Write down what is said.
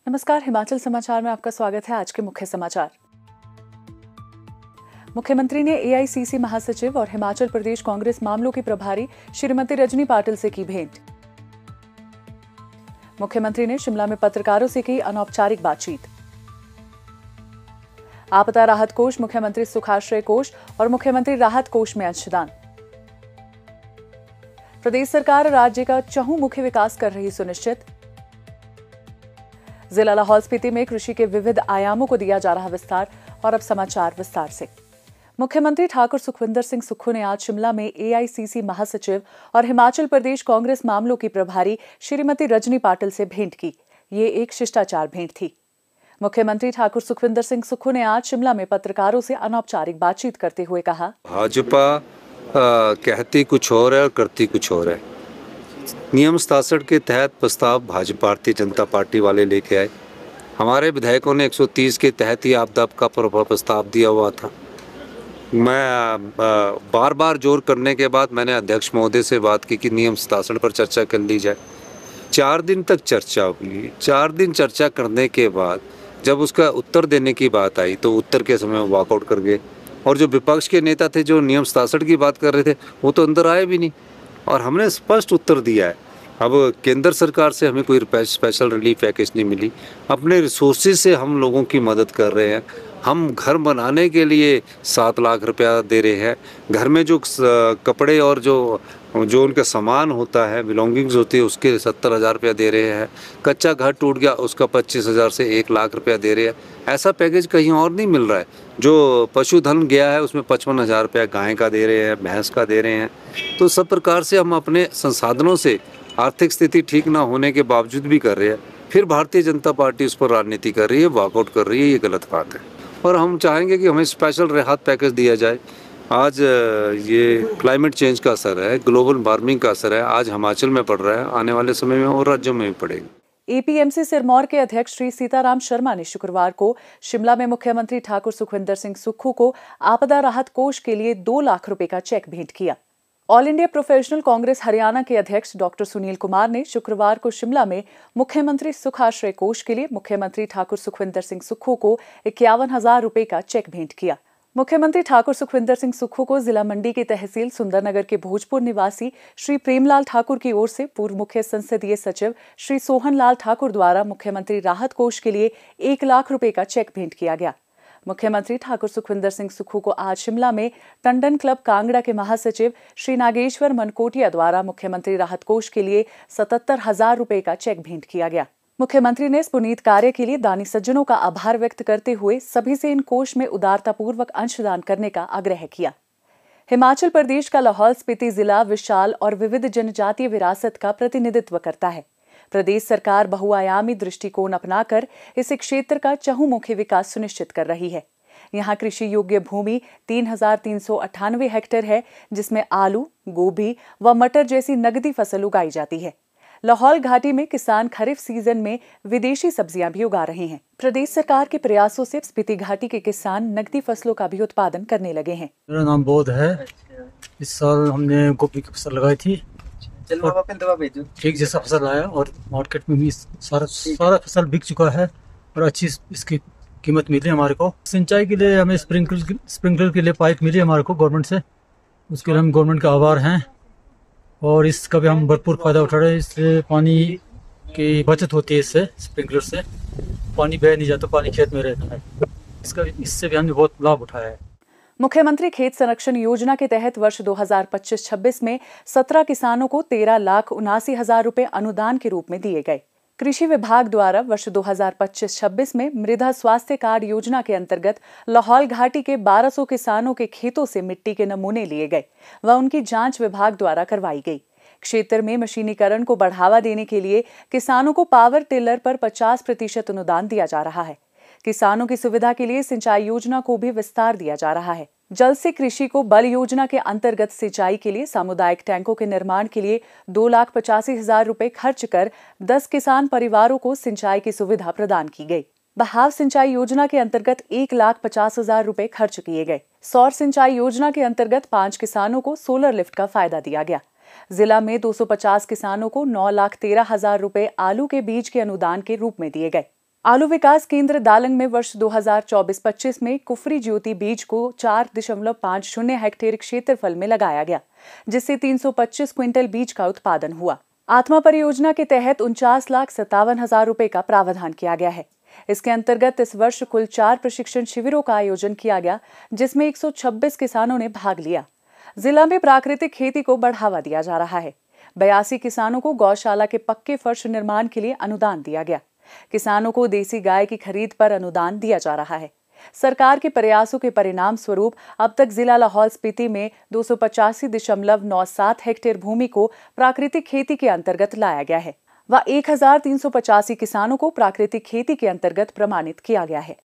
नमस्कार, हिमाचल समाचार में आपका स्वागत है। आज के मुख्य समाचार। मुख्यमंत्री ने एआईसीसी महासचिव और हिमाचल प्रदेश कांग्रेस मामलों की प्रभारी श्रीमती रजनी पाटिल से की भेंट। मुख्यमंत्री ने शिमला में पत्रकारों से की अनौपचारिक बातचीत। आपदा राहत कोष, मुख्यमंत्री सुखाश्रय कोष और मुख्यमंत्री राहत कोष में अंशदान। प्रदेश सरकार राज्य का चहुमुखी विकास कर रही सुनिश्चित। जिला लाहौल स्पीति में कृषि के विविध आयामों को दिया जा रहा विस्तार। और अब समाचार विस्तार से। मुख्यमंत्री ठाकुर सुखविंदर सिंह सुक्खू ने आज शिमला में एआईसीसी महासचिव और हिमाचल प्रदेश कांग्रेस मामलों की प्रभारी श्रीमती रजनी पाटिल से भेंट की। ये एक शिष्टाचार भेंट थी। मुख्यमंत्री ठाकुर सुखविंदर सिंह सुक्खू ने आज शिमला में पत्रकारों से अनौपचारिक बातचीत करते हुए कहा, भाजपा कहती कुछ और है और करती कुछ और है। नियम 67 के तहत प्रस्ताव भाजपा भारतीय जनता पार्टी वाले लेके आए। हमारे विधायकों ने 130 के तहत ही आपदा का प्रस्ताव दिया हुआ था। मैं बार बार जोर करने के बाद मैंने अध्यक्ष महोदय से बात की कि नियम 67 पर चर्चा कर ली जाए। 4 दिन तक चर्चा हुई। 4 दिन चर्चा करने के बाद जब उसका उत्तर देने की बात आई तो उत्तर के समय वॉकआउट कर गए। और जो विपक्ष के नेता थे जो नियम 67 की बात कर रहे थे वो तो अंदर आए भी नहीं। और हमने स्पष्ट उत्तर दिया है। अब केंद्र सरकार से हमें कोई स्पेशल रिलीफ पैकेज नहीं मिली। अपने रिसोर्सेज से हम लोगों की मदद कर रहे हैं। हम घर बनाने के लिए 7 लाख रुपया दे रहे हैं। घर में जो कपड़े और जो उनका सामान होता है, बिलोंगिंग्स होती है, उसके 70,000 रुपया दे रहे हैं। कच्चा घर टूट गया उसका 25,000 से 1 लाख रुपया दे रहे हैं। ऐसा पैकेज कहीं और नहीं मिल रहा है। जो पशुधन गया है उसमें 55,000 रुपया गाय का दे रहे हैं, भैंस का दे रहे हैं। तो सब प्रकार से हम अपने संसाधनों से आर्थिक स्थिति ठीक ना होने के बावजूद भी कर रहे हैं। फिर भारतीय जनता पार्टी उस पर राजनीति कर रही है, वॉकआउट कर रही है। ये गलत बात है और हम चाहेंगे कि हमें स्पेशल राहत पैकेज दिया जाए। आज ये क्लाइमेट चेंज का असर है, ग्लोबल वार्मिंग का असर है। आज हिमाचल में पड़ रहा है, आने वाले समय में और राज्यों में भी पड़ेगा। एपीएमसी सिरमौर के अध्यक्ष श्री सीताराम शर्मा ने शुक्रवार को शिमला में मुख्यमंत्री ठाकुर सुखविंदर सिंह सुक्खू को आपदा राहत कोष के लिए 2 लाख रुपए का चेक भेंट किया। All India professional Congress Haryana के अध्यक्ष डॉक्टर सुनील कुमार ने शुक्रवार को शिमला में मुख्यमंत्री सुखाश्रय कोष के लिए मुख्यमंत्री ठाकुर सुखविंदर सिंह सुक्खू को 51,000 रुपए का चेक भेंट किया। मुख्यमंत्री ठाकुर सुखविंदर सिंह सुक्खू को जिला मंडी की तहसील सुंदरनगर के भोजपुर निवासी श्री प्रेमलाल ठाकुर की ओर से पूर्व मुख्य संसदीय सचिव श्री सोहन लाल ठाकुर द्वारा मुख्यमंत्री राहत कोष के लिए 1 लाख रुपए का चेक भेंट किया गया। मुख्यमंत्री ठाकुर सुखविंदर सिंह सुक्खू को आज शिमला में टंडन क्लब कांगड़ा के महासचिव श्री नागेश्वर मनकोटिया द्वारा मुख्यमंत्री राहत कोष के लिए 77,000 रुपए का चेक भेंट किया गया। मुख्यमंत्री ने इस पुनीत कार्य के लिए दानी सज्जनों का आभार व्यक्त करते हुए सभी से इन कोष में उदारतापूर्वक अंशदान करने का आग्रह किया। हिमाचल प्रदेश का लाहौल स्पीति जिला विशाल और विविध जनजातीय विरासत का प्रतिनिधित्व करता है। प्रदेश सरकार बहुआयामी दृष्टिकोण अपनाकर इस क्षेत्र का चहुमुखी विकास सुनिश्चित कर रही है। यहाँ कृषि योग्य भूमि 3,398 हेक्टेयर है, जिसमें आलू, गोभी व मटर जैसी नगदी फसल उगाई जाती है। लाहौल घाटी में किसान खरीफ सीजन में विदेशी सब्जियां भी उगा रहे हैं। प्रदेश सरकार के प्रयासों से स्पीति घाटी के किसान नगदी फसलों का भी उत्पादन करने लगे हैं। मेरा नाम बोध है। इस साल हमने गोभी की फसल लगाई थी। एक जैसा फसल आया और मार्केट में भी सारा फसल बिक चुका है और अच्छी इसकी कीमत मिली हमारे को। सिंचाई के लिए हमें स्प्रिंकलर के लिए पाइप मिली हमारे को गवर्नमेंट से। उसके लिए हम गवर्नमेंट का आभार हैं और इसका भी हम भरपूर फायदा उठा रहे हैं। इससे पानी की बचत होती है। इससे स्प्रिंकलर से पानी बह नहीं जाता, पानी खेत में रहता है। इससे भी हमने बहुत लाभ उठाया है। मुख्यमंत्री खेत संरक्षण योजना के तहत वर्ष 2025-26 में 17 किसानों को 13,79,000 रुपए अनुदान के रूप में दिए गए। कृषि विभाग द्वारा वर्ष 2025-26 में मृदा स्वास्थ्य कार्ड योजना के अंतर्गत लाहौल घाटी के 1200 किसानों के खेतों से मिट्टी के नमूने लिए गए व उनकी जांच विभाग द्वारा करवाई गई। क्षेत्र में मशीनीकरण को बढ़ावा देने के लिए किसानों को पावर टिलर पर 50% अनुदान दिया जा रहा है। किसानों की सुविधा के लिए सिंचाई योजना को भी विस्तार दिया जा रहा है। जल से कृषि को बल योजना के अंतर्गत सिंचाई के लिए सामुदायिक टैंकों के निर्माण के लिए 2,85,000 रुपए खर्च कर 10 किसान परिवारों को सिंचाई की सुविधा प्रदान की गई। बहाव सिंचाई योजना के अंतर्गत 1,50,000 रुपए खर्च किए गए। सौर सिंचाई योजना के अंतर्गत 5 किसानों को सोलर लिफ्ट का फायदा दिया गया। जिला में 250 किसानों को 9,13,000 रुपए आलू के बीज के अनुदान के रूप में दिए गए। आलू विकास केंद्र दालंग में वर्ष 2024-25 में कुफरी ज्योति बीज को 4.50 हेक्टेयर क्षेत्रफल में लगाया गया, जिससे 325 क्विंटल बीज का उत्पादन हुआ। आत्मा परियोजना के तहत 49,57,000 रुपए का प्रावधान किया गया है। इसके अंतर्गत इस वर्ष कुल 4 प्रशिक्षण शिविरों का आयोजन किया गया, जिसमें 126 किसानों ने भाग लिया। जिला में प्राकृतिक खेती को बढ़ावा दिया जा रहा है। 82 किसानों को गौशाला के पक्के फर्श निर्माण के लिए अनुदान दिया गया। किसानों को देसी गाय की खरीद पर अनुदान दिया जा रहा है। सरकार के प्रयासों के परिणाम स्वरूप अब तक जिला लाहौल स्पीति में 285.97 हेक्टेयर भूमि को प्राकृतिक खेती के अंतर्गत लाया गया है व 1,385 किसानों को प्राकृतिक खेती के अंतर्गत प्रमाणित किया गया है।